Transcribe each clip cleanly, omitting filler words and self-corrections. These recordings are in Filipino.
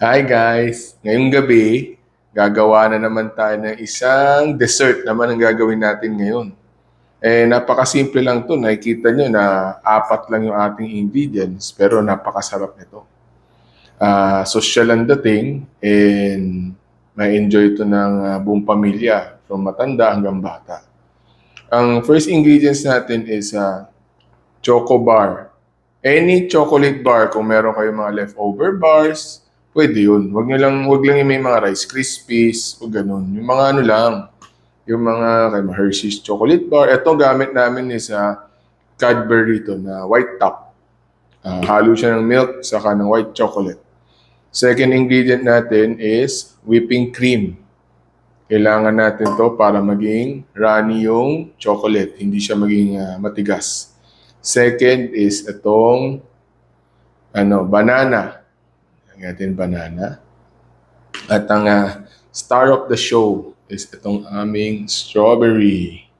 Hi guys! Ngayong gabi, gagawa na naman tayo ng isang dessert naman ang gagawin natin ngayon. Napakasimple lang to. Nakikita nyo na apat lang yung ating ingredients pero napakasarap nito. Social ang dating and may enjoy ito ng buong pamilya from matanda hanggang bata. Ang first ingredients natin is choco bar. Any chocolate bar, kung meron kayong mga leftover bars, pwede yun. Wag lang yung may mga Rice Krispies o ganun. Yung mga ano lang, yung mga Hershey's chocolate bar. Ito gamit namin is Cadbury to na white top. Halo siya ng milk saka ng white chocolate. Second ingredient natin is whipping cream. Kailangan natin to para maging runny yung chocolate, hindi siya maging matigas. Second is itong banana. Natin banana. At ang star of the show is itong aming strawberry.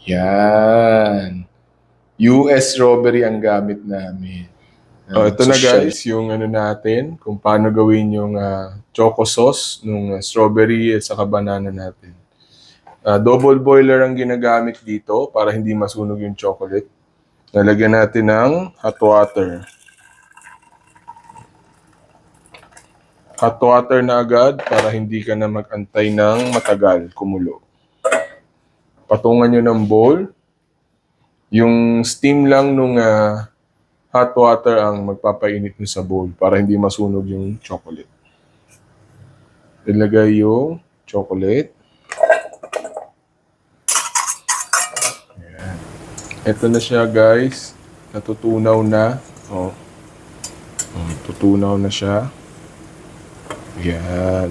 Yan. US strawberry ang gamit namin. Ito na guys, yung natin, kung paano gawin yung choco sauce ng strawberry at saka banana natin. Double boiler ang ginagamit dito para hindi masunog yung chocolate. Lalagyan natin ng hot water. Hot water na agad para hindi ka na mag-antay ng matagal kumulo. Patungan nyo ng bowl. Yung steam lang nung hot water ang magpapainit nyo sa bowl para hindi masunog yung chocolate. Ilagay yung chocolate. Ayan. Ito na siya guys. Natutunaw na. Tutunaw na siya. Yan.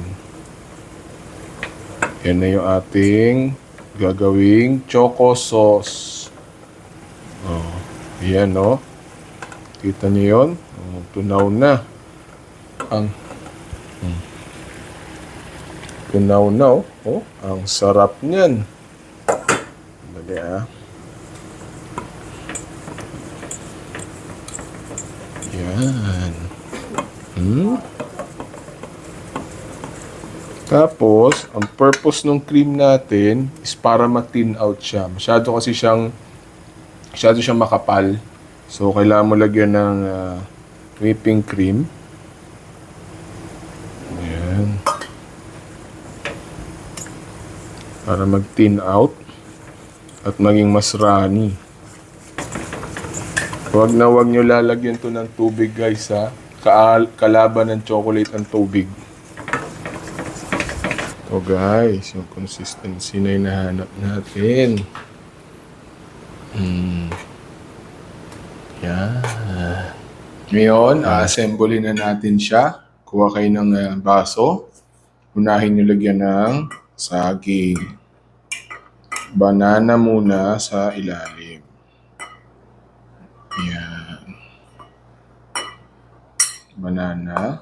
Yan na yung ating gagawing choco sauce. Yan Kita niyo yun? Tunaw na. Tunaw na ang sarap niyan. Dali Yan. Tapos, ang purpose ng cream natin is para ma-thin out siya. Masyado siyang makapal. So, kailangan mo lagyan ng whipping cream. Ayan. Para mag-thin out at maging mas runny. Huwag nyo lalagyan to ng tubig guys ha. Kalaban ng chocolate ang tubig. Guys, yung consistency na hinahanap natin. Yan. Ngayon, assemble na natin siya. Kuha kayo ng baso. Unahin nyo lagyan ng saging. Banana muna sa ilalim. Yan. Banana.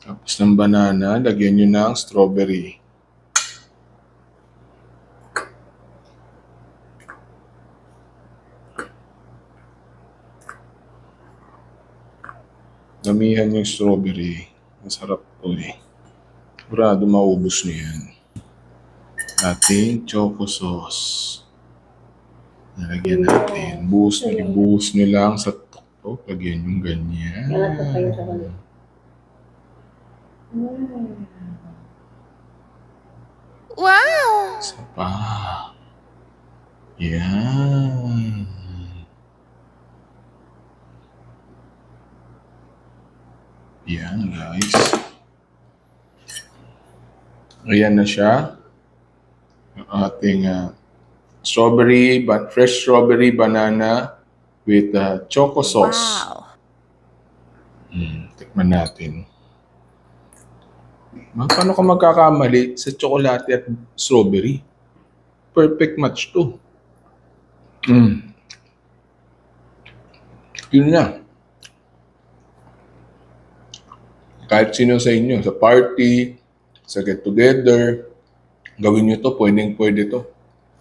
Tapos ng banana, lagyan nyo ng strawberry. Damihan yung strawberry. Masarap po Sigurado maubos nyo yan. Ating choco sauce. Nalagyan natin. Ibuhos nyo lang sa tuktok. Lagyan yung ganyan. Wow! Isa pa. Yan. Yan guys. Ayan na siya. Ang ating fresh strawberry banana with choco sauce. Wow! Tikman natin. Paano ka magkakamali sa tsokolate at strawberry? Perfect match to. Yun na. Kahit sino sa inyo, sa party, sa get-together, gawin nyo to, pwede to.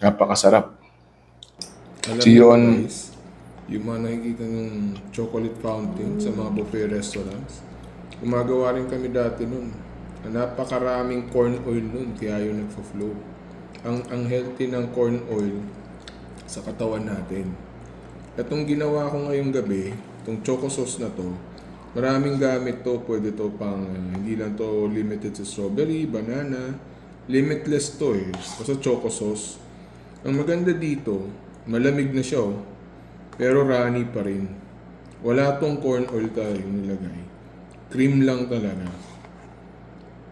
Napakasarap. See you on Yung mga nakikita ng chocolate fountain sa mga buffet restaurants. Gumagawa rin kami dati nun. Napakaraming corn oil nun, kaya yun nagfa-flow. Ang healthy ng corn oil sa katawan natin. Itong ginawa ko ngayong gabi, itong choco sauce na to, maraming gamit to, pwede to pang, hindi lang to limited sa strawberry, banana, limitless to eh, basta choco sauce. Ang maganda dito, malamig na siya oh, pero runny pa rin. Wala tong corn oil tayo nilagay. Cream lang talaga.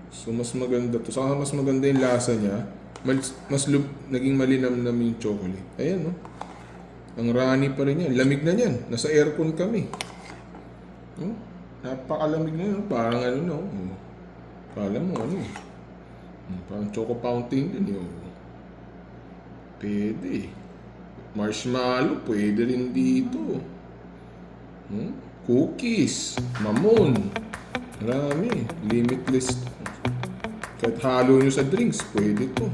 So mas maganda to. Saka mas maganda yung lasa niya. Naging malinamnam yung chocolate. Ayan no. Ang runny pa rin yan. Lamig na yan. Nasa aircon kami. Oh, napakalamig na yun. Parang ano no. Oh. Kala mo ano eh. Parang choco fountain din yun. Pwede. Marshmallow, pwede rin dito. Cookies, mamon. Marami. Limitless. Kahit halo nyo sa drinks, pwede to.